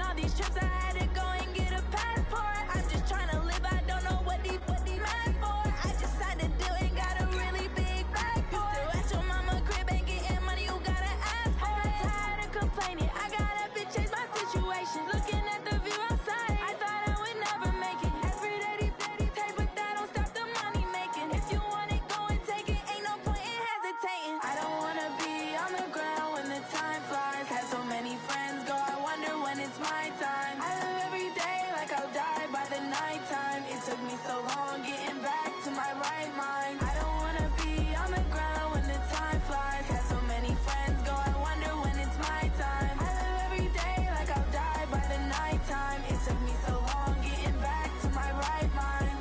all these trips, I had to go and get a passport. I'm just trying to live, I don't know what these mad for. I just signed a deal and got a really big bag for it. Still at your mama crib ain't getting money, you gotta ask for it. I got tired of complaining, I got up and changed my situation. Looking at the view outside, I thought I would never make it. Every day they take, but that don't stop the money making. If you want it, go and take it, ain't no point in hesitating. I don't wanna be on the ground when the time flies. Had so many friends go, I wonder when it's my time. I live every day like I'll die by the nighttime. It took me so long getting back to my right mind. I don't wanna be on the ground when the time flies. Had so many friends go, I wonder when it's my time. I live every day like I'll die by the nighttime. It took me so long getting back to my right mind.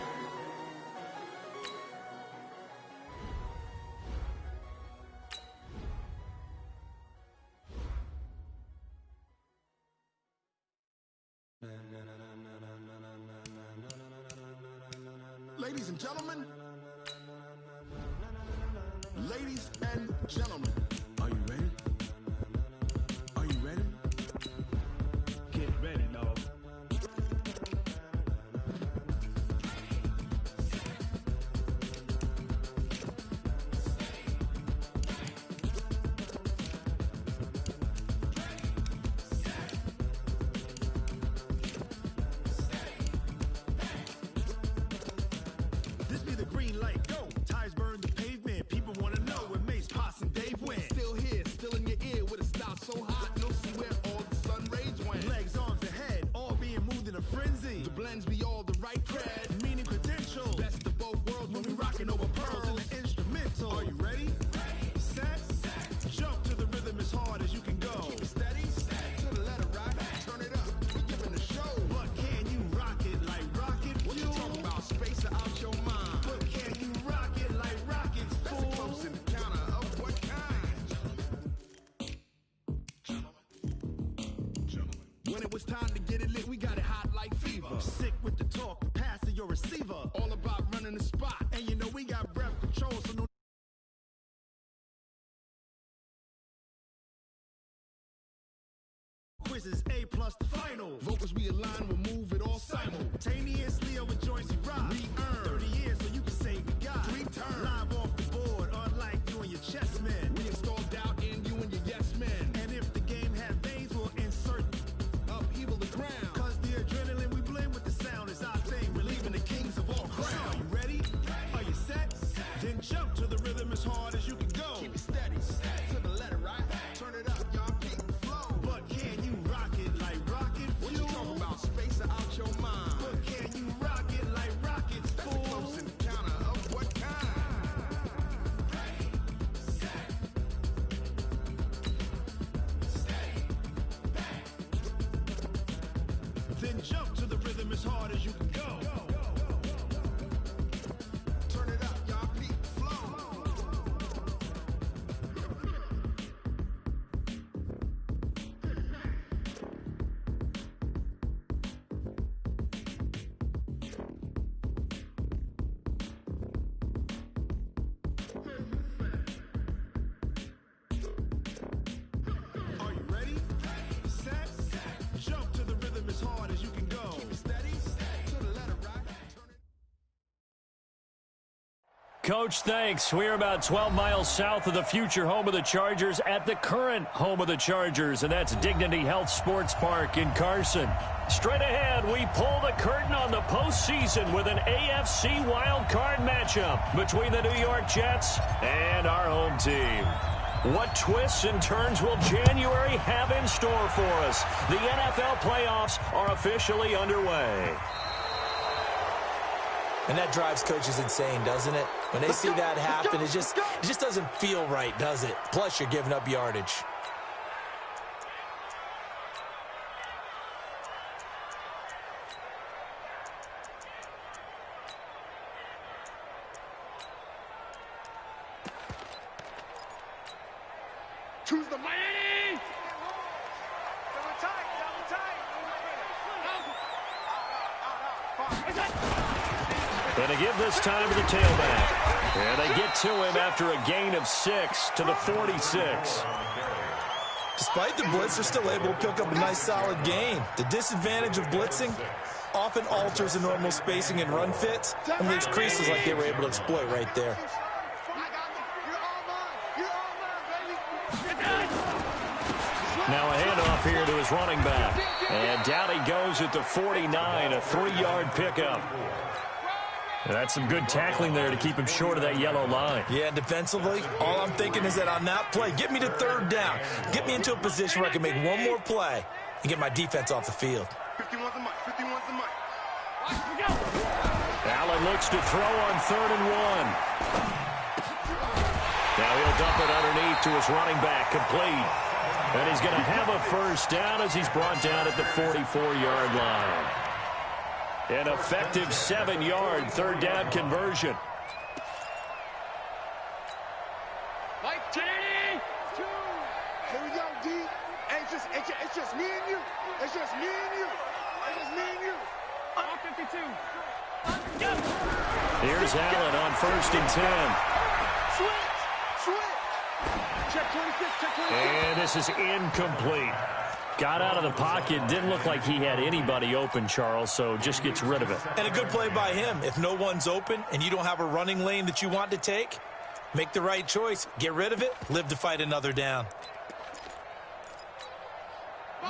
Ladies and gentlemen, ladies and gentlemen, are you ready? Are you ready? Get ready, dog. This be the green light, go. Tires burn the pavement. People wanna know where Mace, Pops, and Dave went. Still here, still in your ear with a stop so hot, you'll see where all the sun rays went. Legs, arms, and head, all being moved in a frenzy. The blends be all the right cred, meaning credentials. Best of both worlds when we rockin' over pearls in the instrumental. Are you ready? Set, jump to the rhythm as hard as you can go. Keep it steady, to the letter right. Turn it up, we giving a show. But can you rock it like rocket fuel? What you talking about? Space out your mind. But can you rock it like rockets, fool? That's a close encounter of what kind? When it was time to get it lit, we got it hot like fever. Sick with the talk, pass to your receiver. All about running the spot. And you know we got breath control, so no quizzes, A plus the final. Vocals we align, we'll move it all simultaneously over joints we rock. We earn 30 years so you can say we got 3 turns. Live off the board, unlike you and your chess men. We install doubt in you and your yes men. And if the game had veins, we'll insert upheaval the ground. Cause the adrenaline we blend with the sound is our thing. We're leaving the kings of all ground. Are you ready? Are you set? Then jump to the rhythm as hard as you can go. Keep it steady, to the letter right. Turn it up, y'all keep the flow. But can you rock it like rocket fuel? What you talking about? Space out your mind. But can you rock it like rockets, fool? That's a close encounter of what kind? Then jump to the rhythm as hard as you can go. Turn it up, y'all keep the flow. Are you ready? Set, jump to the rhythm as hard as you can go. Keep it steady, to the letter right. Turn it. Coach, thanks. We're about 12 miles south of the future home of the Chargers at the current home of the Chargers, and that's Dignity Health Sports Park in Carson. Straight ahead, we pull the curtain on the postseason with an AFC wild card matchup between the New York Jets and our home team. What twists and turns will January have in store for us? The NFL playoffs are officially underway. And that drives coaches insane, doesn't it? When they see that happen, it just doesn't feel right, does it? Plus, you're giving up yardage. Choose the Miami! And they give this time to the tailback. And they get to him after a gain of 6 to the 46. Despite the blitz, they're still able to pick up a nice solid gain. The disadvantage of blitzing often alters the normal spacing and run fits and leaves creases like they were able to exploit right there. Now a handoff here to his running back. And down he goes at the 49, a 3-yard pickup. That's some good tackling there to keep him short of that yellow line. Yeah, defensively, all I'm thinking is that on that play, get me to third down. Get me into a position where I can make one more play and get my defense off the field. 51's the mic. 51's the mic. Allen looks to throw on 3rd and 1. Now he'll dump it underneath to his running back, complete. And he's going to have a first down as he's brought down at the 44-yard line. An effective 7-yard third down conversion. Like 10. Here we go, D. It's just me and you. It's just me and you. It's just me and you. 52. Here's Allen on 1st and 10. Switch. Check 26, check 26. And this is incomplete. Got out of the pocket. Didn't look like he had anybody open, Charles, so just gets rid of it. And a good play by him. If no one's open and you don't have a running lane that you want to take, make the right choice. Get rid of it. Live to fight another down.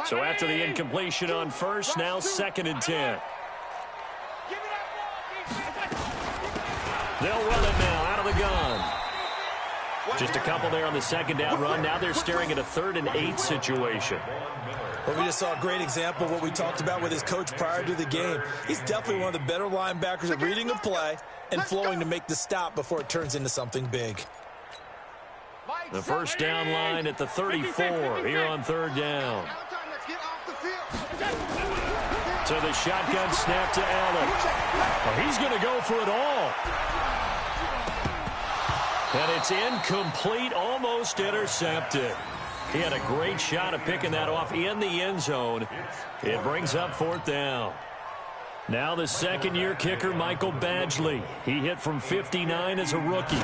So after the incompletion on 1st, now 2nd and 10. They'll run it now out of the gun. Just a couple there on the 2nd down run. Now they're staring at a 3rd and 8 situation. Well, we just saw a great example of what we talked about with his coach prior to the game. He's definitely one of the better linebackers at reading a play and flowing to make the stop before it turns into something big. The 1st down line at the 34 here on 3rd down. To the shotgun snap to Allen. Well, he's going to go for it all. And it's incomplete, almost intercepted. He had a great shot at picking that off in the end zone. It brings up 4th down. Now the 2nd-year kicker, Michael Badgley. He hit from 59 as a rookie.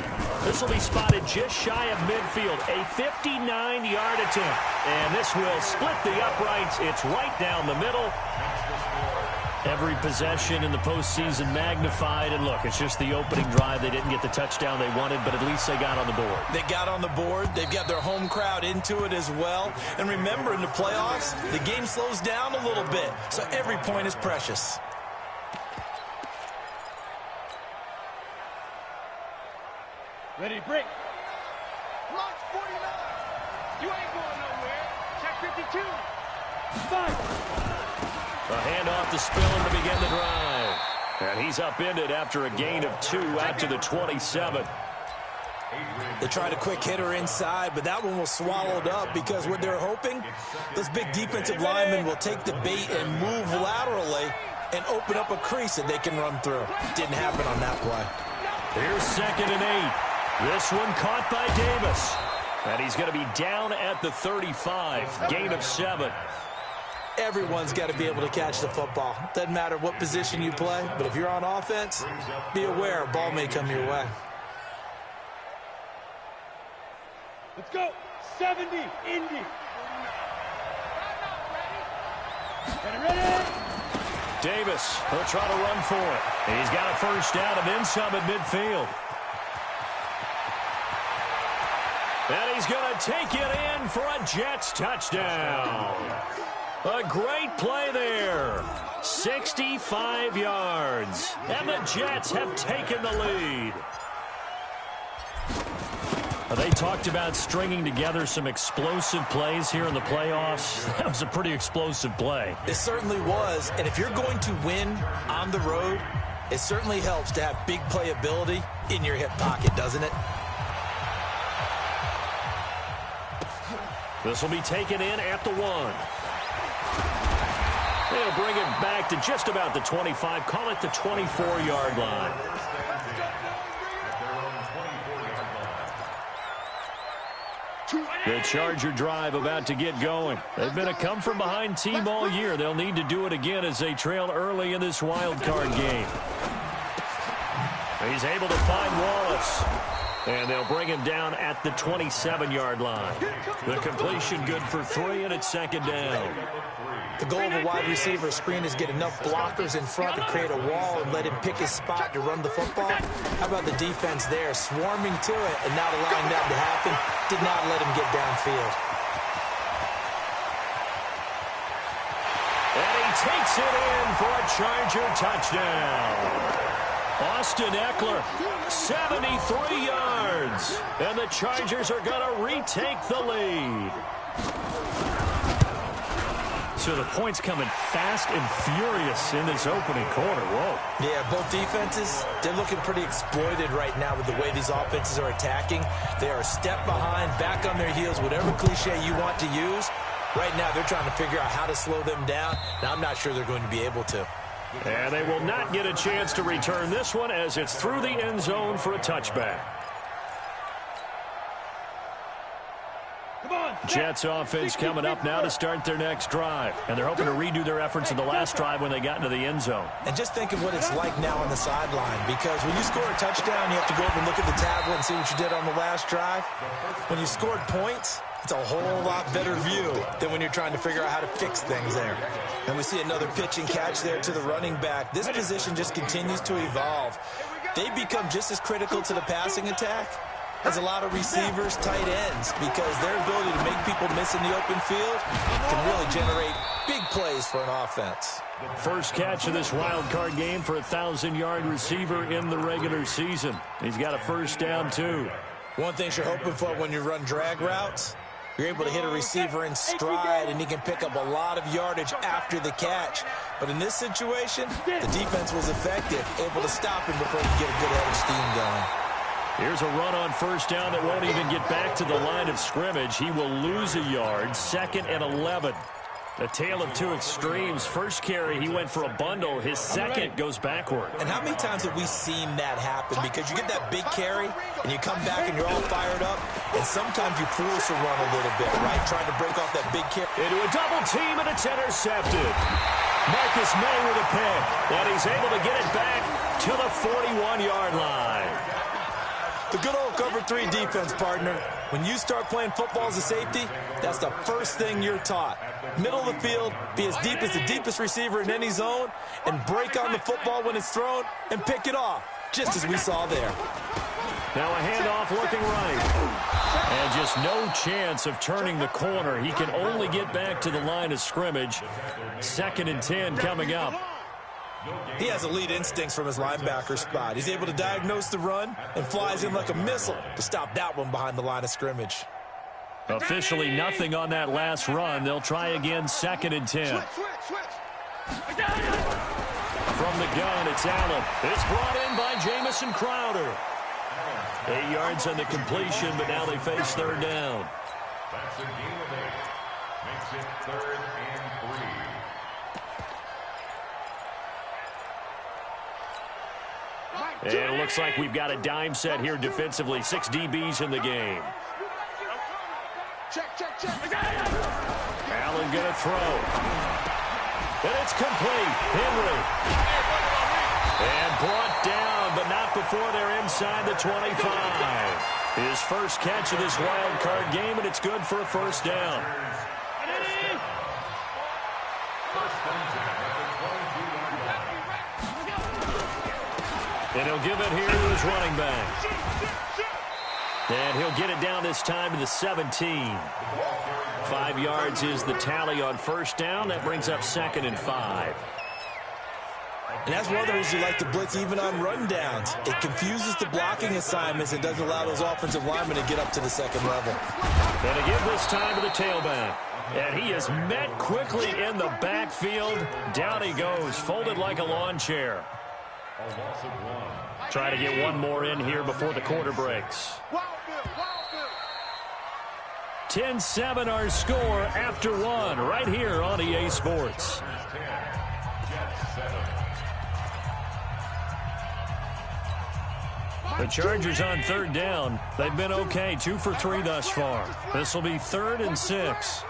This will be spotted just shy of midfield. A 59-yard attempt. And this will split the uprights. It's right down the middle. Every possession in the postseason magnified. And look, it's just the opening drive. They didn't get the touchdown they wanted, but at least they got on the board. They got on the board. They've got their home crowd into it as well. And remember, in the playoffs, the game slows down a little bit. So every point is precious. Ready, break. March 49. You ain't going nowhere. Check 52. 5. A handoff to Spiller to begin the drive. And he's upended after a gain of 2 out to the 27. They tried a quick hitter inside, but that one was swallowed up because what they're hoping, those big defensive linemen will take the bait and move laterally and open up a crease that they can run through. Didn't happen on that play. Here's 2nd and 8. This one caught by Davis. And he's going to be down at the 35. Gain of 7. Everyone's got to be able to catch the football. Doesn't matter what position you play, but if you're on offense, be aware a ball may come your way. Let's go. 70, Indy. Ready. Davis, he'll try to run for it. He's got a first down and then some at midfield. And he's going to take it in for a Jets touchdown. A great play there. 65 yards. And the Jets have taken the lead. They talked about stringing together some explosive plays here in the playoffs. That was a pretty explosive play. It certainly was. And if you're going to win on the road, it certainly helps to have big playability in your hip pocket, doesn't it? This will be taken in at the 1. They'll bring it back to just about the 25. Call it the 24-yard line. The Charger drive about to get going. They've been a come-from-behind team all year. They'll need to do it again as they trail early in this wild card game. He's able to find Wallace. And they'll bring him down at the 27-yard line. The completion good for 3, and it's second down. The goal of a wide receiver screen is get enough blockers in front to create a wall and let him pick his spot to run the football. How about the defense there, swarming to it, and now allowing that to happen, did not let him get downfield. And he takes it in for a Charger touchdown. Austin Eckler, 73 yards. And the Chargers are going to retake the lead. So the points coming fast and furious in this opening quarter. Whoa. Yeah, both defenses, they're looking pretty exploited right now with the way these offenses are attacking. They are a step behind, back on their heels, whatever cliche you want to use. Right now, they're trying to figure out how to slow them down. Now, I'm not sure they're going to be able to. And they will not get a chance to return this one as it's through the end zone for a touchback. Jets offense coming up now to start their next drive. And they're hoping to redo their efforts in the last drive when they got into the end zone. And just think of what it's like now on the sideline, because when you score a touchdown, you have to go over and look at the tablet and see what you did on the last drive. When you scored points, it's a whole lot better view than when you're trying to figure out how to fix things there. And we see another pitch and catch there to the running back. This position just continues to evolve. They become just as critical to the passing attack as a lot of receivers, tight ends, because their ability to make people miss in the open field can really generate big plays for an offense. First catch of this wild card game for a 1,000-yard receiver in the regular season. He's got a first down, too. One thing you're hoping for when you run drag routes, you're able to hit a receiver in stride, and he can pick up a lot of yardage after the catch. But in this situation, the defense was effective, able to stop him before he could get a good head of steam going. Here's a run on first down that won't even get back to the line of scrimmage. He will lose a yard, 2nd and 11. A tale of two extremes. First carry, he went for a bundle. His second goes backward. And how many times have we seen that happen? Because you get that big carry, and you come back, and you're all fired up, and sometimes you force a run a little bit, right? Trying to break off that big carry. Into a double team, and it's intercepted. Marcus May with a pick, and he's able to get it back to the 41-yard line. The good old cover 3 defense, partner. When you start playing football as a safety, that's the first thing you're taught. Middle of the field, be as deep as the deepest receiver in any zone, and break on the football when it's thrown and pick it off, just as we saw there. Now a handoff looking right. And just no chance of turning the corner. He can only get back to the line of scrimmage. 2nd and 10 coming up. He has elite instincts from his linebacker spot. He's able to diagnose the run and flies in like a missile to stop that one behind the line of scrimmage. Officially nothing on that last run. They'll try again, 2nd and 10. From the gun, it's Allen. It's brought in by Jamison Crowder. 8 yards on the completion, but now they face third down. That's a gain of 8. Makes it 3rd and 3. And it looks like we've got a dime set here defensively. 6 DBs in the game. Allen going to throw. And it's complete. Henry. And brought down, but not before they're inside the 25. His first catch of this wild card game, and it's good for a first down. And he'll give it here to his running back. And he'll get it down this time to the 17. 5 yards is the tally on first down. That brings up 2nd and 5. And that's one of the reasons you like to blitz even on rundowns. It confuses the blocking assignments and doesn't allow those offensive linemen to get up to the second level. And to give this time to the tailback. And he is met quickly in the backfield. Down he goes, folded like a lawn chair. Try to get one more in here before the quarter breaks. 10-7 our score after one right here on EA Sports. The Chargers on third down. They've been okay, 2 for 3 thus far. This will be 3rd and 6.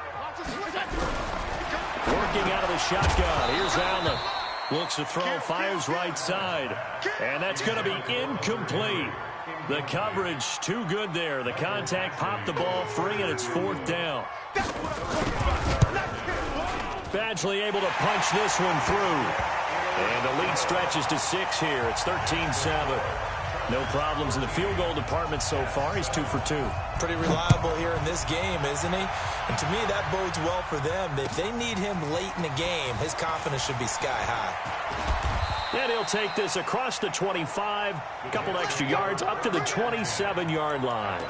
Working out of the shotgun. Here's Allen. Looks to throw, fires right side. And that's going to be incomplete. The coverage too good there. The contact popped the ball free, and it's 4th down. Badgley able to punch this one through. And the lead stretches to 6 here. It's 13-7. No problems in the field goal department so far. He's 2 for 2. Pretty reliable here in this game, isn't he? And to me, that bodes well for them. If they need him late in the game, his confidence should be sky high. And he'll take this across the 25, a couple extra yards, up to the 27-yard line.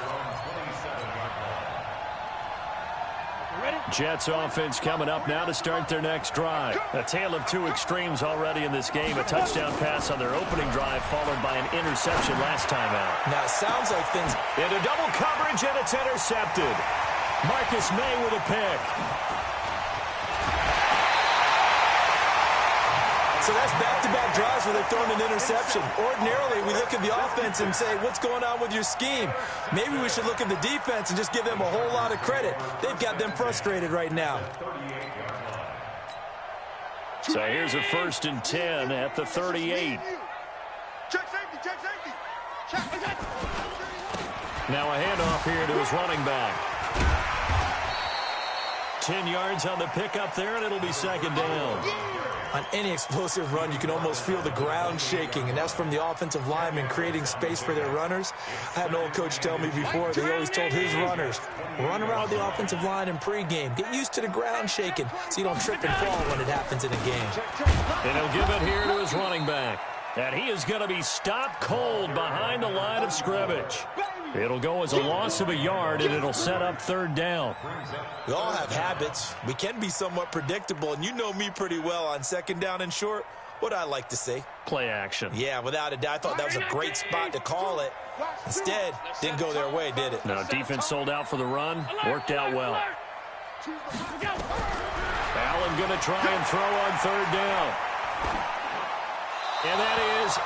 Jets offense coming up now to start their next drive. A tale of two extremes already in this game. A touchdown pass on their opening drive followed by an interception last time out. Now, it sounds like things... Into double coverage, and it's intercepted. Marcus May with a pick. So that's back-to-back drives where they're throwing an interception. Ordinarily, we look at the offense and say, what's going on with your scheme? Maybe we should look at the defense and just give them a whole lot of credit. They've got them frustrated right now. So here's a 1st and 10 at the 38. Now a handoff here to his running back. 10 yards on the pickup there, and it'll be 2nd down. On any explosive run, you can almost feel the ground shaking, and that's from the offensive linemen creating space for their runners. I had an old coach tell me before, they always told his runners, run around the offensive line in pregame. Get used to the ground shaking so you don't trip and fall when it happens in a game. And he'll give it here to his running back. And he is going to be stopped cold behind the line of scrimmage. It'll go as a loss of a yard, and it'll set up 3rd down. We all have habits. We can be somewhat predictable, and you know me pretty well on 2nd down and short. What I like to see. Play action. Yeah, without a doubt. I thought that was a great spot to call it. Instead, didn't go their way, did it? No, defense sold out for the run. Worked out well. Allen going to try and throw on 3rd down. And that is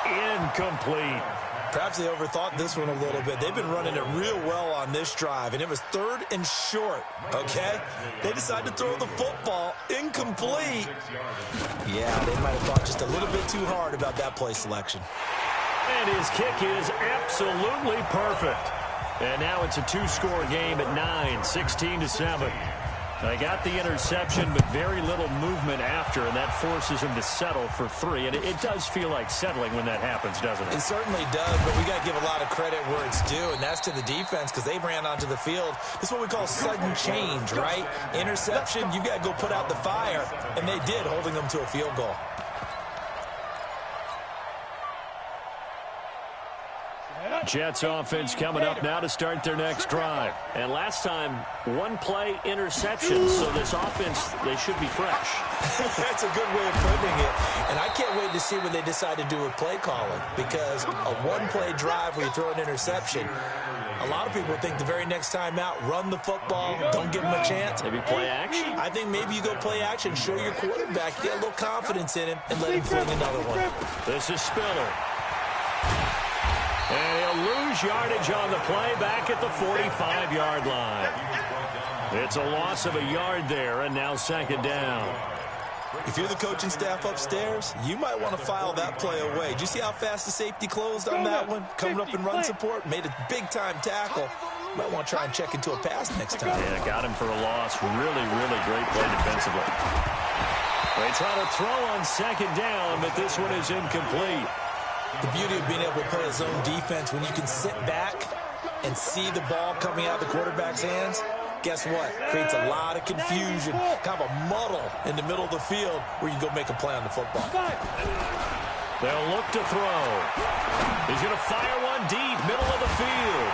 incomplete. Perhaps they overthought this one a little bit. They've been running it real well on this drive, and it was 3rd and short, okay? They decided to throw the football incomplete. Yeah, they might have thought just a little bit too hard about that play selection. And his kick is absolutely perfect. And now it's a 2-score game at 9, 16-7. They got the interception, but very little movement after, and that forces him to settle for 3. And it does feel like settling when that happens, doesn't it? It certainly does, but we got to give a lot of credit where it's due, and that's to the defense because they ran onto the field. This is what we call sudden change, right? Interception, you got to go put out the fire, and they did, holding them to a field goal. Jets offense coming up now to start their next drive. And last time, 1-play interception, so this offense, they should be fresh. That's a good way of putting it. And I can't wait to see what they decide to do with play calling, because a 1-play drive where you throw an interception, a lot of people think the very next time out, run the football, don't give them a chance. Maybe play action? I think maybe you go play action, show your quarterback, get a little confidence in him, and let him fling another one. This is Spiller. And he'll lose yardage on the play back at the 45-yard line. It's a loss of a yard there, and now 2nd down. If you're the coaching staff upstairs, you might want to file that play away. Do you see how fast the safety closed on that one? Coming up in run support, made a big-time tackle. Might want to try and check into a pass next time. Yeah, got him for a loss. Really, really great play defensively. They try to throw on 2nd down, but this one is incomplete. The beauty of being able to play a zone defense, when you can sit back and see the ball coming out of the quarterback's hands, guess what? Creates a lot of confusion, kind of a muddle in the middle of the field where you go make a play on the football. They'll look to throw. He's going to fire one deep, middle of the field.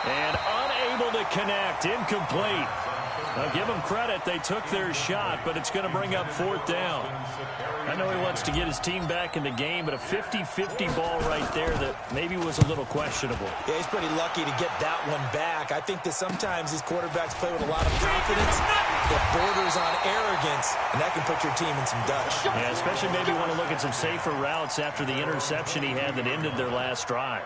And unable to connect, incomplete. Now, give them credit. They took their shot, but it's going to bring up 4th down. I know he wants to get his team back in the game, but a 50-50 ball right there that maybe was a little questionable. Yeah, he's pretty lucky to get that one back. I think that sometimes these quarterbacks play with a lot of confidence that borders on arrogance, and that can put your team in some dutch. Yeah, especially maybe want to look at some safer routes after the interception he had that ended their last drive.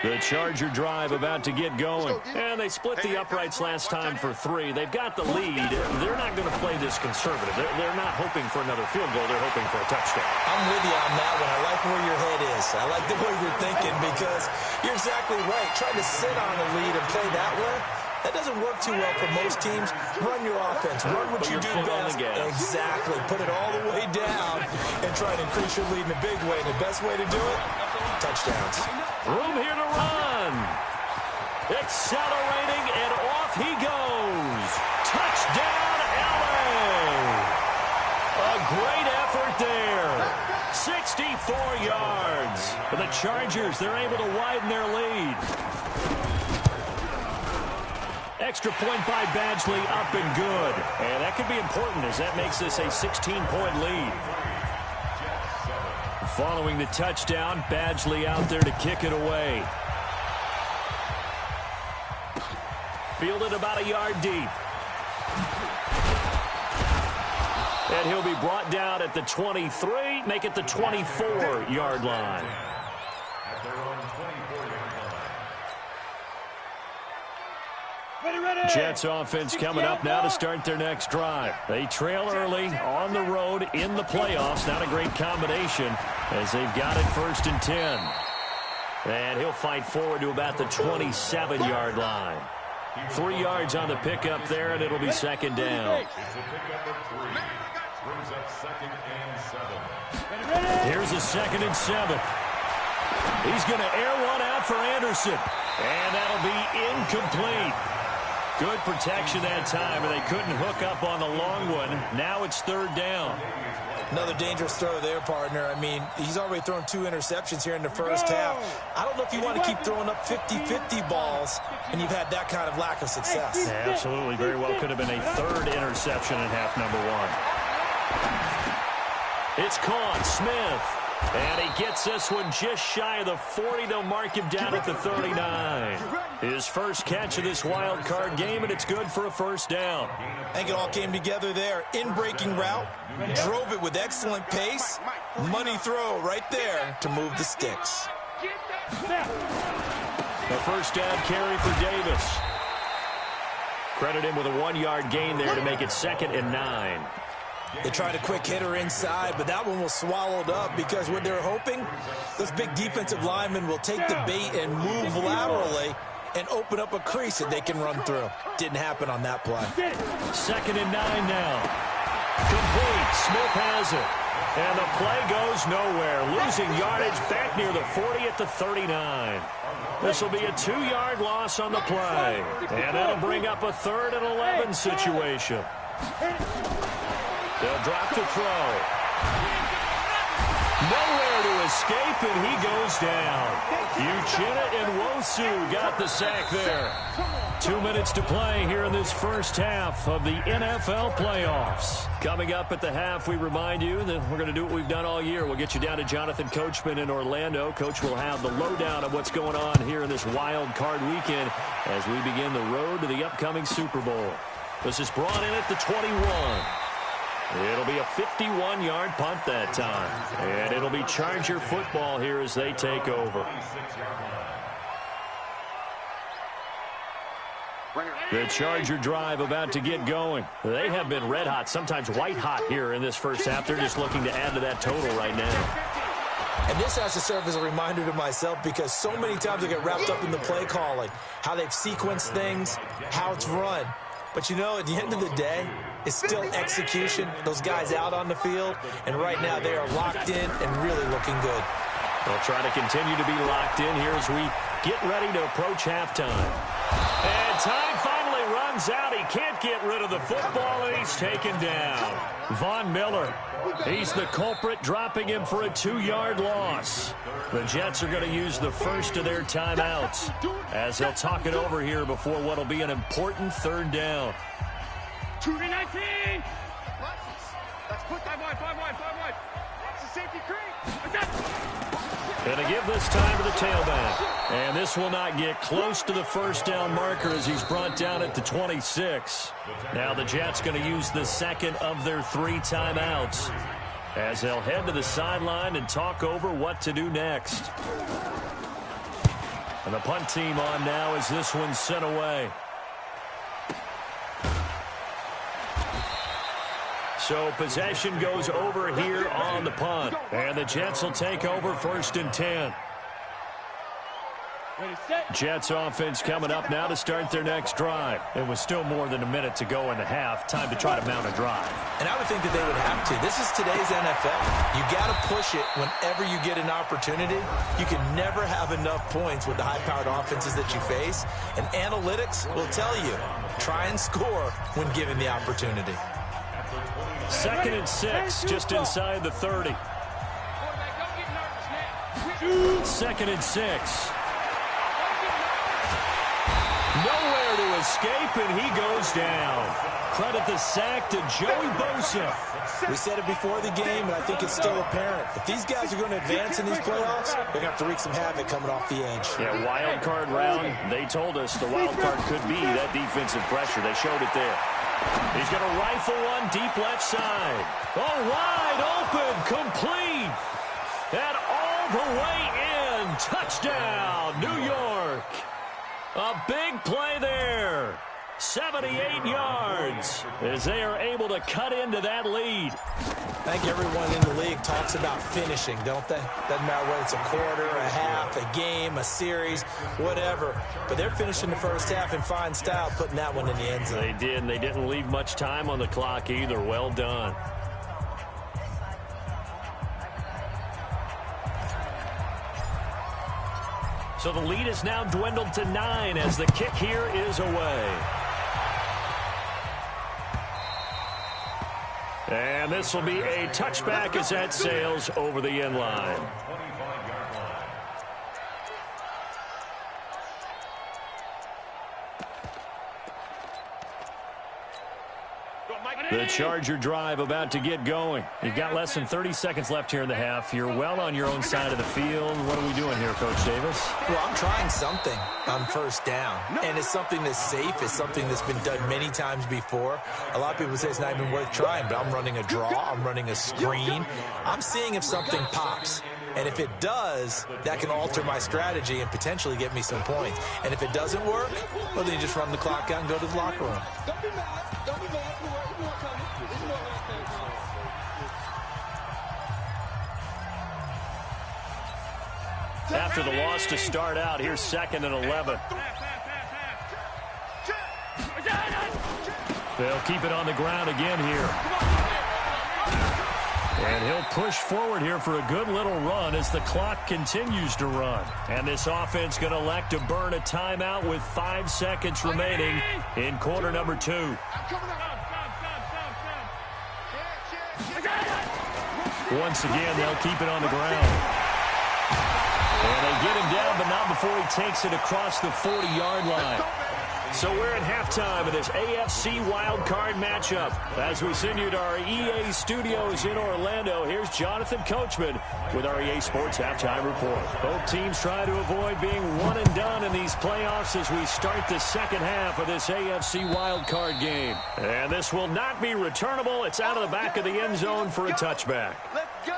The Charger drive about to get going. And they split the uprights last time for 3. They've got the lead. They're not going to play this conservative. They're not hoping for another field goal. They're hoping for a touchdown. I'm with you on that one. I like where your head is. I like the way you're thinking because you're exactly right. Trying to sit on a lead and play that way, that doesn't work too well for most teams. Run your offense. Run what you do best. Exactly. Put it all the way down and try to increase your lead in a big way. And the best way to do it, touchdowns. Room here to run. Accelerating, and off he goes. Touchdown, LA. A great effort there. 64 yards. For the Chargers, they're able to widen their lead. Extra point by Badgley, up and good. And that could be important as that makes this a 16-point lead. Following the touchdown, Badgley out there to kick it away. Fielded about a yard deep. And he'll be brought down at the 23, make it the 24-yard line. Jets offense coming up now to start their next drive. They trail early on the road in the playoffs. Not a great combination as they've got it 1st and 10. And he'll fight forward to about the 27-yard line. 3 yards on the pickup there, and it'll be 2nd down. Here's a 2nd and 7. He's going to air one out for Anderson. And that'll be incomplete. Good protection that time, and they couldn't hook up on the long one. Now it's 3rd down. Another dangerous throw there, partner. I mean, he's already thrown 2 interceptions here in the first half. I don't know if you want to keep throwing up 50-50 balls, and you've had that kind of lack of success. Yeah, absolutely. Very well could have been a 3rd interception in half number 1. It's caught. Smith. And he gets this one just shy of the 40. They'll mark him down at the 39. His first catch of this wild card game, and it's good for a 1st down. I think it all came together there. In-breaking route, drove it with excellent pace. Money throw right there to move the sticks. The 1st down carry for Davis. Credit him with a 1-yard gain there to make it 2nd and 9. They tried a quick hitter inside, but that one was swallowed up because what they're hoping, those big defensive linemen will take the bait and move laterally and open up a crease that they can run through. Didn't happen on that play. 2nd and 9 now. Complete. Smith has it. And the play goes nowhere. Losing yardage back near the 40 at the 39. This will be a 2-yard loss on the play. And that'll bring up a 3rd and 11 situation. They'll drop to throw. Nowhere to escape, and he goes down. Uchenna and Nwosu got the sack there. 2 minutes to play here in this first half of the NFL playoffs. Coming up at the half, we remind you that we're going to do what we've done all year. We'll get you down to Jonathan Coachman in Orlando. Coach will have the lowdown of what's going on here in this wild card weekend as we begin the road to the upcoming Super Bowl. This is brought in at the 21. It'll be a 51-yard punt that time. And it'll be Charger football here as they take over. The Charger drive about to get going. They have been red hot, sometimes white hot here in this first half. They're just looking to add to that total right now. And this has to serve as a reminder to myself because so many times I get wrapped up in the play calling, how they've sequenced things, how it's run. But, you know, at the end of the day, it's still execution. Those guys out on the field, and right now they are locked in and really looking good. They'll try to continue to be locked in here as we get ready to approach halftime. And time finally runs out. He can't get rid of the football, and he's taken down. Von Miller, he's the culprit, dropping him for a 2-yard loss. The Jets are going to use the first of their timeouts as they'll talk it over here before what will be an important 3rd down. 2-19. Let's put that wide. Watch the safety creep. Going to give this time to the tailback. And this will not get close to the 1st down marker as he's brought down at the 26. Now the Jets going to use the 2nd of their 3 timeouts as they'll head to the sideline and talk over what to do next. And the punt team on now as this one's sent away. So possession goes over here on the punt. And the Jets will take over 1st and 10. Jets offense coming up now to start their next drive. It was still more than a minute to go in the half. Time to try to mount a drive. And I would think that they would have to. This is today's NFL. You got to push it whenever you get an opportunity. You can never have enough points with the high-powered offenses that you face. And analytics will tell you, try and score when given the opportunity. 2nd and 6, just inside the 30. 2nd and 6. Nowhere to escape, and he goes down. Credit the sack to Joey Bosa. We said it before the game, and I think it's still apparent. If these guys are going to advance in these playoffs, they're going to have to wreak some havoc coming off the edge. Yeah, wild card round. They told us the wild card could be that defensive pressure. They showed it there. He's going to rifle one deep left side. Oh, wide open, complete. And all the way in. Touchdown, New York. A big play there. 78 yards as they are able to cut into that lead. I think everyone in the league talks about finishing, don't they? Doesn't matter whether it's a quarter, a half, a game, a series, whatever. But they're finishing the first half in fine style, putting that one in the end zone. They did, and they didn't leave much time on the clock either. Well done. So the lead is now dwindled to 9 as the kick here is away. And this will be a touchback as that sails over the end line. The Charger drive about to get going. You've got less than 30 seconds left here in the half. You're well on your own side of the field. What are we doing here, Coach Davis? Well, I'm trying something on first down. And it's something that's safe. It's something that's been done many times before. A lot of people say it's not even worth trying, but I'm running a draw. I'm running a screen. I'm seeing if something pops. And if it does, that can alter my strategy and potentially get me some points. And if it doesn't work, well, then you just run the clock out and go to the locker room. Don't be mad. Don't be mad. There's more coming. There's more coming. After the loss to start out, here's 2nd and 11. They'll keep it on the ground again here. And he'll push forward here for a good little run as the clock continues to run. And this offense going to elect to burn a timeout with 5 seconds remaining in quarter number 2. Once again, they'll keep it on the ground. And they get him down, but not before he takes it across the 40-yard line. So we're at halftime of this AFC wildcard matchup. As we send you to our EA studios in Orlando, here's Jonathan Coachman with our EA Sports Halftime Report. Both teams try to avoid being one and done in these playoffs as we start the second half of this AFC wildcard game. And this will not be returnable. It's out of the back of the end zone for a touchback. Let's go.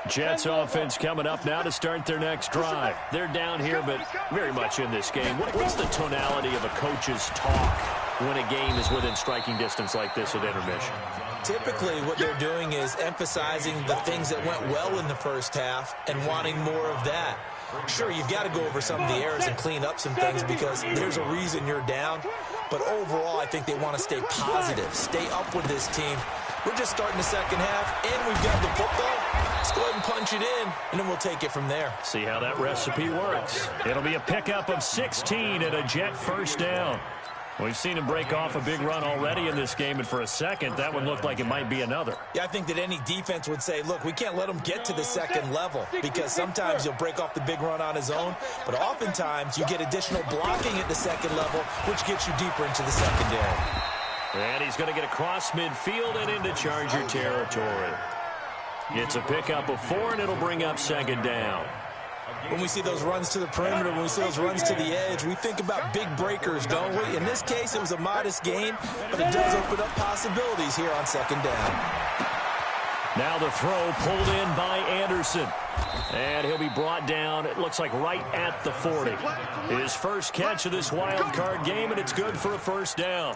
Jets offense coming up now to start their next drive. They're down here, but very much in this game. What's the tonality of a coach's talk when a game is within striking distance like this at intermission? Typically, what they're doing is emphasizing the things that went well in the first half and wanting more of that. Sure, you've got to go over some of the errors and clean up some things because there's a reason you're down. But overall, I think they want to stay positive, stay up with this team. We're just starting the second half, and we've got the football. Let's go ahead and punch it in, and then we'll take it from there. See how that recipe works. It'll be a pickup of 16 and a Jet first down. We've seen him break off a big run already in this game, and for a second, that one looked like it might be another. Yeah, I think that any defense would say, look, we can't let him get to the second level because sometimes he'll break off the big run on his own, but oftentimes you get additional blocking at the second level, which gets you deeper into the secondary. And he's going to get across midfield and into Charger territory. It's a pickup of 4, and it'll bring up second down. When we see those runs to the perimeter, when we see those runs to the edge, we think about big breakers, don't we? In this case, it was a modest gain, but it does open up possibilities here on second down. Now the throw pulled in by Anderson. And he'll be brought down, it looks like right at the 40. His first catch of this wild card game, and it's good for a first down.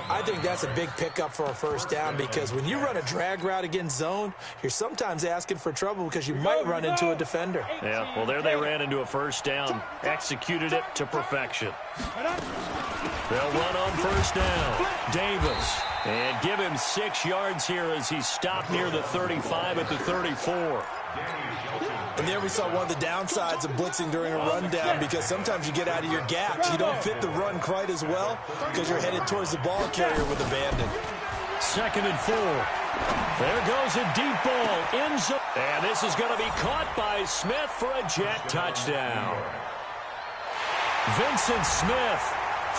I think that's a big pickup for a first down because when you run a drag route against zone, you're sometimes asking for trouble because you might run into a defender. Yeah, well, there they ran into a first down, executed it to perfection. They'll run on first down. Davis, and give him 6 yards here as he's stopped near the 35 at the 34. And there we saw one of the downsides of blitzing during a rundown because sometimes you get out of your gaps. You don't fit the run quite as well because you're headed towards the ball carrier with abandon. 2nd and 4. There goes a deep ball. End zone. And this is going to be caught by Smith for a jet touchdown. Vincent Smith,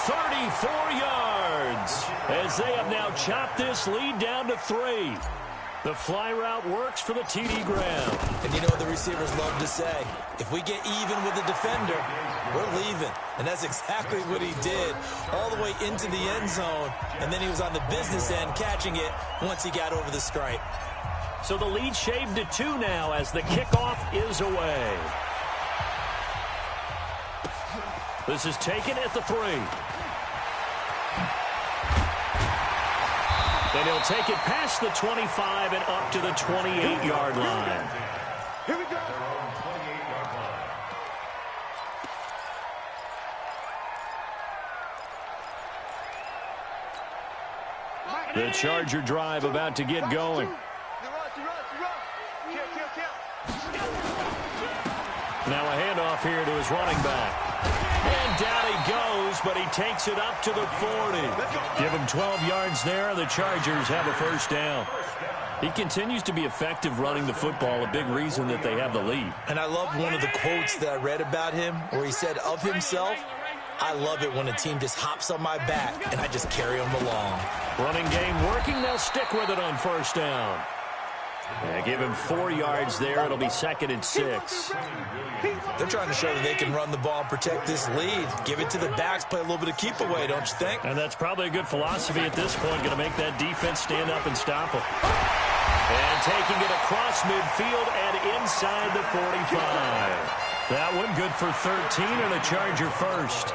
34 yards, as they have now chopped this lead down to 3. The fly route works for the TD ground. And you know what the receivers love to say? If we get even with the defender, we're leaving. And that's exactly what he did, all the way into the end zone. And then he was on the business end catching it once he got over the stripe. So the lead shaved to 2 now as the kickoff is away. This is taken at the 3. And he'll take it past the 25 and up to the 28-yard line. Here we go. The Charger drive about to get going. Now a handoff here to his running back. And down he goes, but he takes it up to the 40. Give him 12 yards there, and the Chargers have a first down. He continues to be effective running the football, a big reason that they have the lead. And I love one of the quotes that I read about him where he said of himself, I love it when a team just hops on my back and I just carry them along. Running game working, they'll stick with it on first down. Yeah, give him 4 yards there. It'll be 2nd and 6. They're trying to show that they can run the ball and protect this lead. Give it to the backs, play a little bit of keep away, don't you think? And that's probably a good philosophy at this point, going to make that defense stand up and stop them. And taking it across midfield and inside the 45. That one good for 13 and a Charger first.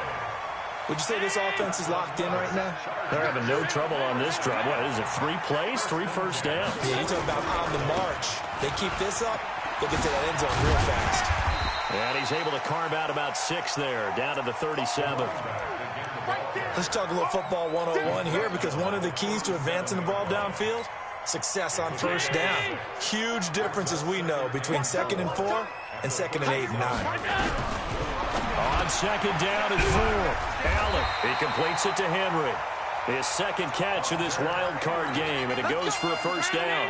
Would you say this offense is locked in right now? They're having no trouble on this drive. What is it, 3 plays, 3 first downs? Yeah, you talk about on the march. They keep this up, they'll get to that end zone real fast. And he's able to carve out about 6 there, down to the 37. Let's talk a little football 101 here because one of the keys to advancing the ball downfield, success on first down. Huge difference, as we know, between 2nd and 4 and 2nd and 8 and 9. On 2nd down and 4. Allen, he completes it to Henry. His 2nd catch of this wild card game, and it goes for a first down.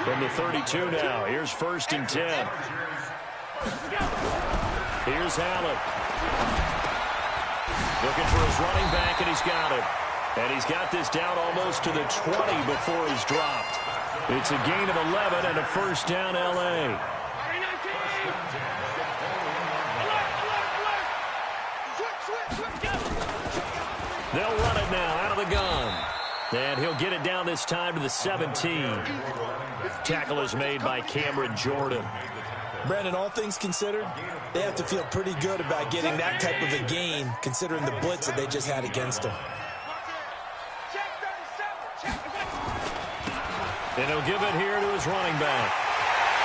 From the 32 now, here's 1st and 10. Here's Allen. Looking for his running back, and he's got it. And he's got this down almost to the 20 before he's dropped. It's a gain of 11 and a first down, L.A. They'll run it now out of the gun. And he'll get it down this time to the 17. Tackle is made by Cameron Jordan. Brandon, all things considered, they have to feel pretty good about getting that type of a gain considering the blitz that they just had against them. And he'll give it here to his running back.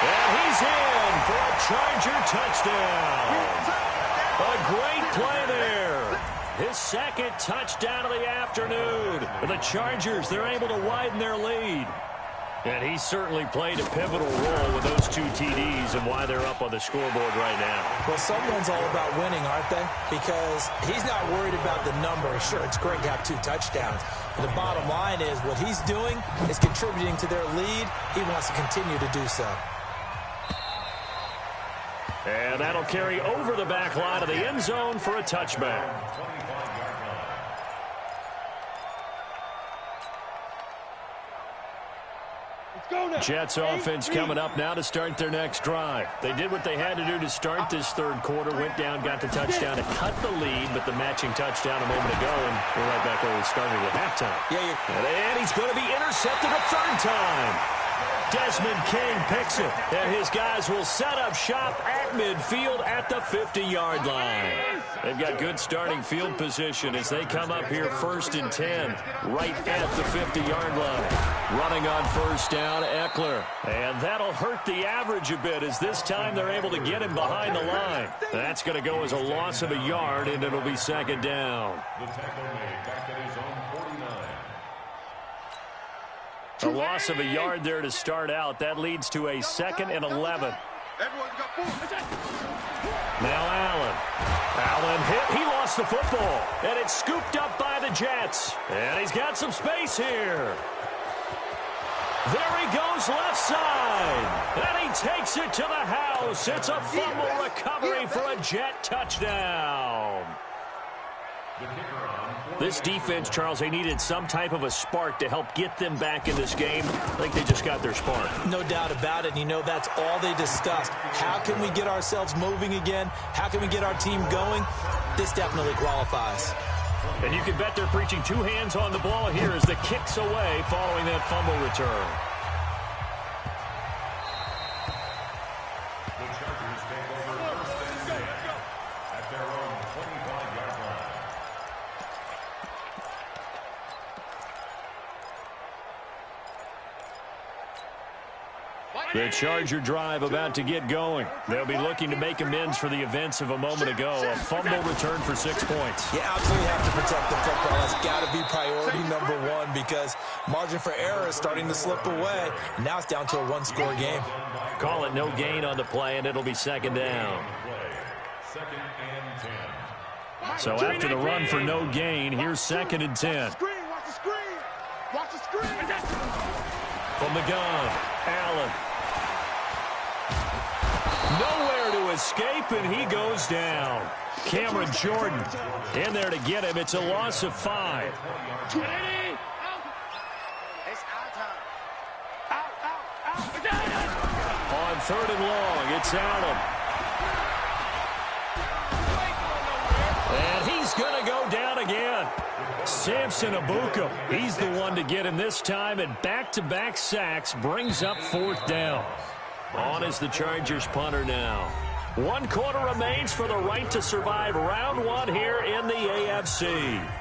And he's in for a Charger touchdown. A great play there. His 2nd touchdown of the afternoon. And the Chargers, they're able to widen their lead. And he certainly played a pivotal role with those 2 TDs and why they're up on the scoreboard right now. Well, someone's all about winning, aren't they? Because he's not worried about the number. Sure, it's great to have 2 touchdowns. But the bottom line is what he's doing is contributing to their lead. He wants to continue to do so. And that'll carry over the back line of the end zone for a touchback. Jets offense coming up now to start their next drive. They did what they had to do to start this 3rd quarter, went down, got the touchdown to cut the lead, but the matching touchdown a moment ago, and we're right back where we started at halftime. Yeah, and he's going to be intercepted a 3rd time. Desmond King picks it, and his guys will set up shop at midfield at the 50-yard line. They've got good starting field position as they come up here 1st and 10, right at the 50-yard line. Running on first down, Eckler. And that'll hurt the average a bit as this time they're able to get him behind the line. That's going to go as a loss of a yard, and it'll be 2nd down. The tackle made back at his own 49. A loss of a yard there to start out. That leads to a 2nd and 11. Now Allen. Allen hit. He lost the football. And it's scooped up by the Jets. And he's got some space here. There he goes left side. And he takes it to the house. It's a fumble recovery for a Jet touchdown. This defense, Charles, they needed some type of a spark to help get them back in this game. I think they just got their spark. No doubt about it. And you know, that's all they discussed. How can we get ourselves moving again? How can we get our team going? This definitely qualifies. And you can bet they're preaching 2 hands on the ball here as the kick's away following that fumble return. The Chargers take over 1st and 10 at their own 25-yard line. The Charger drive about to get going. They'll be looking to make amends for the events of a moment ago. A fumble return for 6 points. You absolutely have to protect the football. That's got to be priority number 1 because margin for error is starting to slip away. Now it's down to a 1-score game. Call it no gain on the play, and it'll be 2nd down. 2nd and 10. So after the run for no gain, here's 2nd and 10. Watch the screen. Watch the screen. From the gun, Allen. Nowhere to escape, and he goes down. Cameron Jordan in there to get him. It's a loss of 5. It's our time. Out. On 3rd and long, it's Allen. And he's going to go down again. Samson Abuka, he's the one to get him this time, and back-to-back sacks brings up 4th down. On is the Chargers punter now. 1 quarter remains for the right to survive round 1 here in the AFC.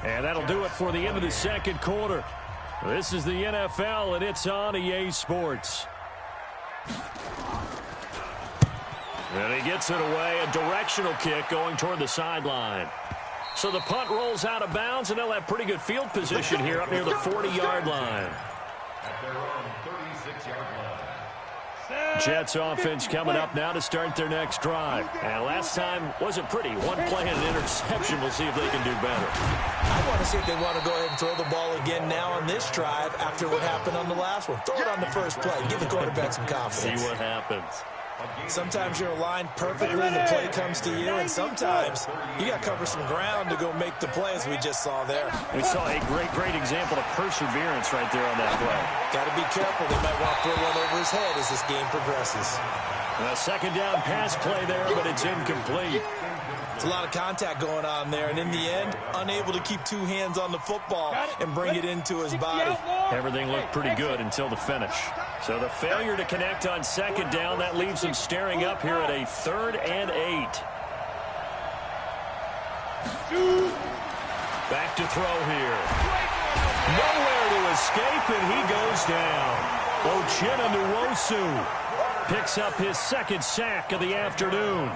And that'll do it for the end of the 2nd quarter. This is the NFL, and it's on EA Sports. And he gets it away, a directional kick going toward the sideline. So the punt rolls out of bounds, and they'll have pretty good field position here up near the 40-yard line. At their own 36-yard line. Jets offense coming up now to start their next drive. And last time wasn't pretty. 1 play and an interception. We'll see if they can do better. I want to see if they want to go ahead and throw the ball again now on this drive after what happened on the last one. Throw it on the first play. Give the quarterback some confidence. See what happens. Sometimes you're aligned perfectly and the play comes to you, and sometimes you got to cover some ground to go make the play, as we just saw there. We saw a great example of perseverance right there on that play. Got to be careful. They might want to throw one over his head as this game progresses. A 2nd down pass play there, but it's incomplete. It's a lot of contact going on there, and in the end, unable to keep 2 hands on the football and bring it into his body. Everything looked pretty good until the finish. So the failure to connect on 2nd down, that leaves them staring up here at a 3rd and 8. Back to throw here. Nowhere to escape, and he goes down. Uchenna Nwosu picks up his 2nd sack of the afternoon.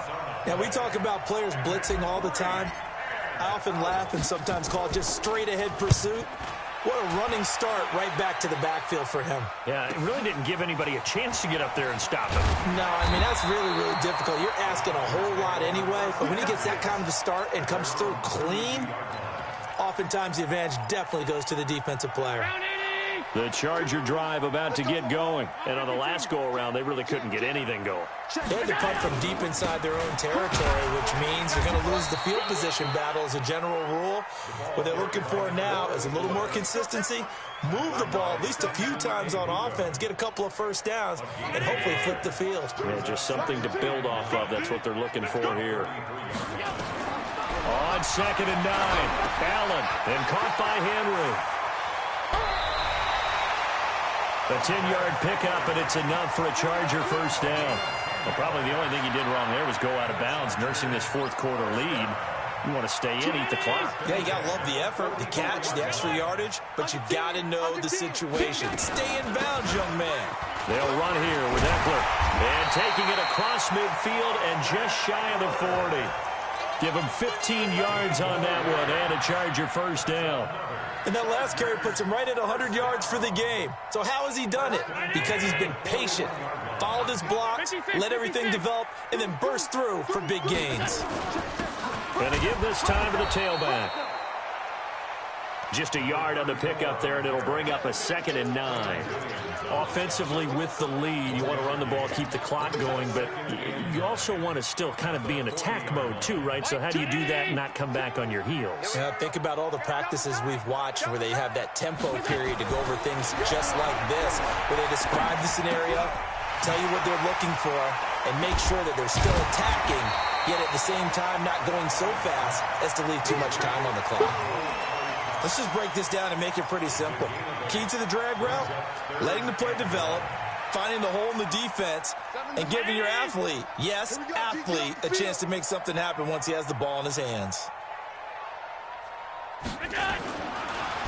Now, we talk about players blitzing all the time. I often laugh and sometimes call it just straight-ahead pursuit. What a running start right back to the backfield for him. Yeah, it really didn't give anybody a chance to get up there and stop him. No, I mean, that's really difficult. You're asking a whole lot anyway, but when he gets that kind of a start and comes through clean, oftentimes the advantage definitely goes to the defensive player. The Charger drive about to get going. And on the last go-around, they really couldn't get anything going. They had to punt from deep inside their own territory, which means you're going to lose the field position battle as a general rule. What they're looking for now is a little more consistency, move the ball at least a few times on offense, get a couple of first downs, and hopefully flip the field. Yeah, just something to build off of. That's what they're looking for here. On 2nd and 9, Allen, and caught by Henry. A 10-yard pickup, and it's enough for a Charger first down. Well, probably the only thing he did wrong there was go out of bounds, nursing this fourth-quarter lead. You want to stay in, eat the clock. Yeah, you got to love the effort, the catch, the extra yardage, but you got to know the situation. Stay in bounds, young man. They'll run here with Eckler. And taking it across midfield and just shy of the 40. Give him 15 yards on that one and a Charger first down. And that last carry puts him right at 100 yards for the game. So how has he done it? Because he's been patient, followed his blocks, let everything develop, and then burst through for big gains. Going to give this time to the tailback. Just a yard on the pickup there, and it'll bring up a 2nd and 9. Offensively with the lead, you want to run the ball, keep the clock going, but you also want to still kind of be in attack mode too, right? So how do you do that and not come back on your heels? Yeah, think about all the practices we've watched where they have that tempo period to go over things just like this, where they describe the scenario, tell you what they're looking for, and make sure that they're still attacking, yet at the same time not going so fast as to leave too much time on the clock. Let's just break this down and make it pretty simple. Key to the drag route, letting the play develop, finding the hole in the defense, and giving your athlete, yes, athlete, a chance to make something happen once he has the ball in his hands.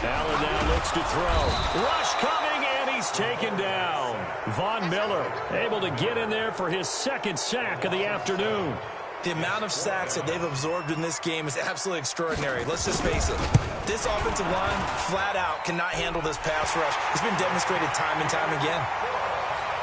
Allen now looks to throw. Rush coming, and he's taken down. Von Miller able to get in there for his 2nd sack of the afternoon. The amount of sacks that they've absorbed in this game is absolutely extraordinary. Let's just face it. This offensive line, flat out, cannot handle this pass rush. It's been demonstrated time and time again.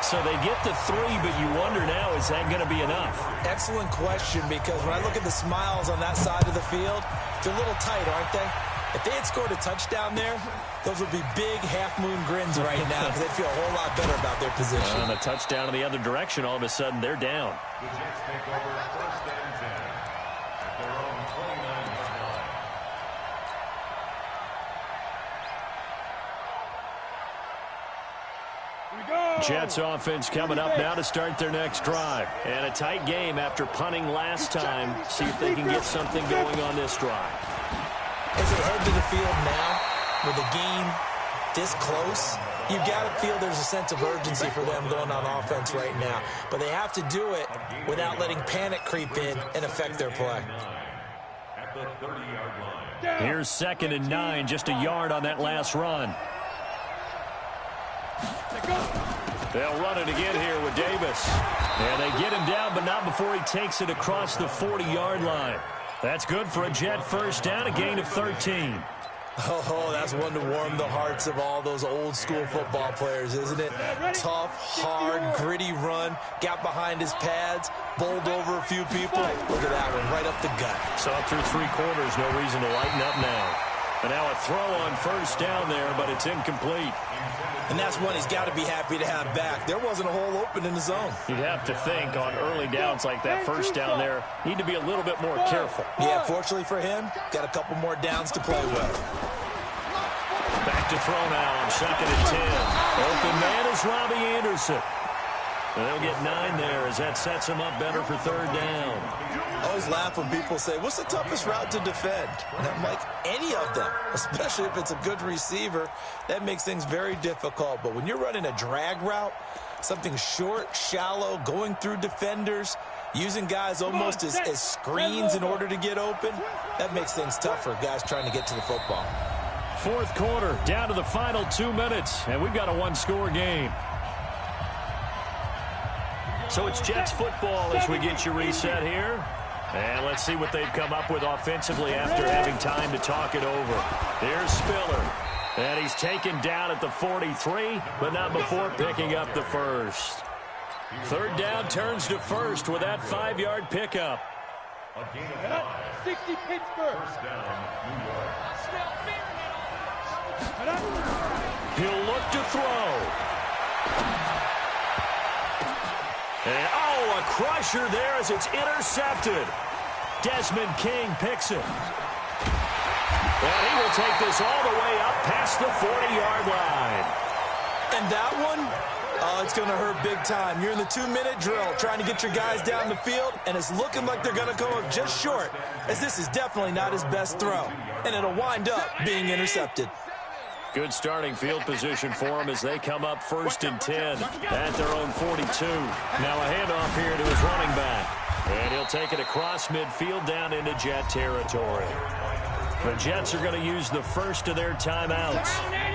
So they get the 3, but you wonder now, is that going to be enough? Excellent question, because when I look at the smiles on that side of the field, they're a little tight, aren't they? If they had scored a touchdown there, those would be big half-moon grins right now because they'd feel a whole lot better about their position. And a touchdown in the other direction, all of a sudden they're down. The Jets take over 1st and 10 at their own 29-yard line. Jets offense coming up now to start their next drive. And a tight game after punting last time. See if they can get something going on this drive. As they head to the field now, with the game this close, you got to feel there's a sense of urgency for them going on offense right now. But they have to do it without letting panic creep in and affect their play. At the 30-yard line. Here's 2nd and 9, just a yard on that last run. They'll run it again here with Davis. And they get him down, but not before he takes it across the 40-yard line. That's good for a Jet first down, a gain of 13. Oh, that's one to warm the hearts of all those old-school football players, isn't it? Tough, hard, gritty run, got behind his pads, bowled over a few people. Look at that one, right up the gut. Saw through 3 quarters, no reason to lighten up now. And now a throw on first down there, but it's incomplete. And that's one he's got to be happy to have back. There wasn't a hole open in the zone. You'd have to think on early downs like that first down there, need to be a little bit more careful. Yeah, fortunately for him, got a couple more downs to play with. Back to throw now on 2nd and 10. Open man is Robbie Anderson. And they'll get 9 there as that sets him up better for 3rd down. I always laugh when people say, what's the toughest route to defend? And I'm like, any of them, especially if it's a good receiver. That makes things very difficult. But when you're running a drag route, something short, shallow, going through defenders, using guys almost as screens in order to get open, that makes things tough for guys trying to get to the football. 4th quarter, down to the final 2 minutes, and we've got a 1-score game. So it's Jets football as we get you reset here. And let's see what they've come up with offensively after having time to talk it over. Here's Spiller. And he's taken down at the 43, but not before picking up the first. 3rd down turns to 1st with that 5-yard pickup. A gain of 5. 60 Pittsburgh. First down, New York. He'll look to throw. And, oh, a crusher there as it's intercepted. Desmond King picks it. And he will take this all the way up past the 40-yard line. And that one, oh, it's going to hurt big time. You're in the 2-minute drill trying to get your guys down the field, and it's looking like they're going to come up just short, as this is definitely not his best throw. And it'll wind up being intercepted. Good starting field position for them as they come up 1st and 10 at their own 42. Now a handoff here to his running back. And he'll take it across midfield down into Jet territory. The Jets are going to use the first of their timeouts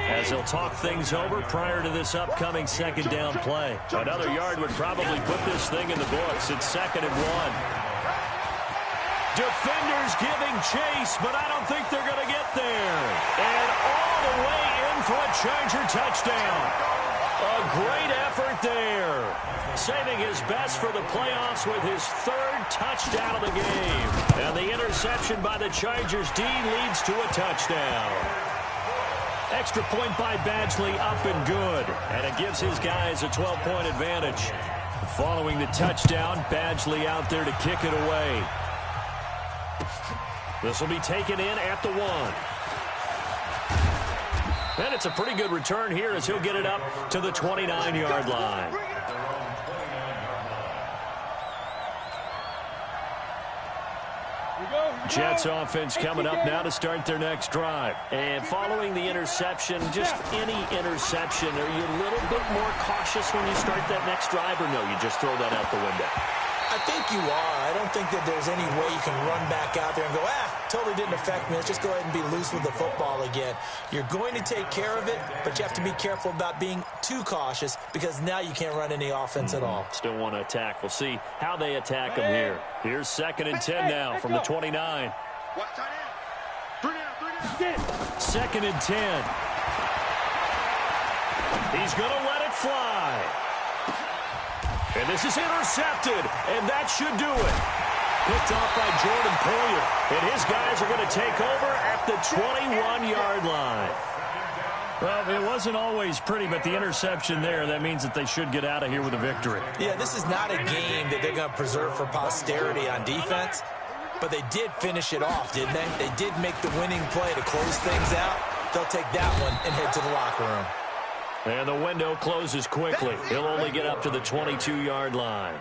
as they'll talk things over prior to this upcoming 2nd down play. Another yard would probably put this thing in the books. It's 2nd and 1. Defenders giving chase, but I don't think they're going to get there. And all the way in for a Charger touchdown. A great effort there. Saving his best for the playoffs with his 3rd touchdown of the game. And the interception by the Chargers D leads to a touchdown. Extra point by Badgley up and good. And it gives his guys a 12-point advantage. Following the touchdown, Badgley out there to kick it away. This will be taken in at the 1. And it's a pretty good return here as he'll get it up to the 29-yard line. Jets offense coming up now to start their next drive. And following the interception, just any interception, are you a little bit more cautious when you start that next drive, or no, you just throw that out the window? I think you are. I don't think that there's any way you can run back out there and go, totally didn't affect me. Let's just go ahead and be loose with the football again. You're going to take care of it, but you have to be careful about being too cautious because now you can't run any offense at all. Still want to attack. We'll see how they attack them here. Here's 2nd and 10 now from the 29. 2nd and 10. He's going to let it fly. And this is intercepted, and that should do it. Picked off by Jordan Poyer, and his guys are going to take over at the 21-yard line. Well, it wasn't always pretty, but the interception there, that means that they should get out of here with a victory. Yeah, this is not a game that they're going to preserve for posterity on defense, but they did finish it off, didn't they? They did make the winning play to close things out. They'll take that one and head to the locker room. And the window closes quickly. He'll only get up to the 22-yard line.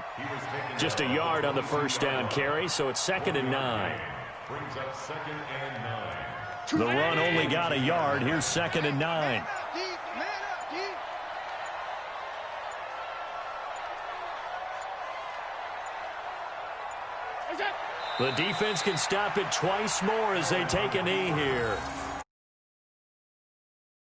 Just a yard on the 1st down carry, so it's 2nd and 9. Brings up 2nd and 9. The run only got a yard. Here's 2nd and 9. The defense can stop it twice more as they take a knee here.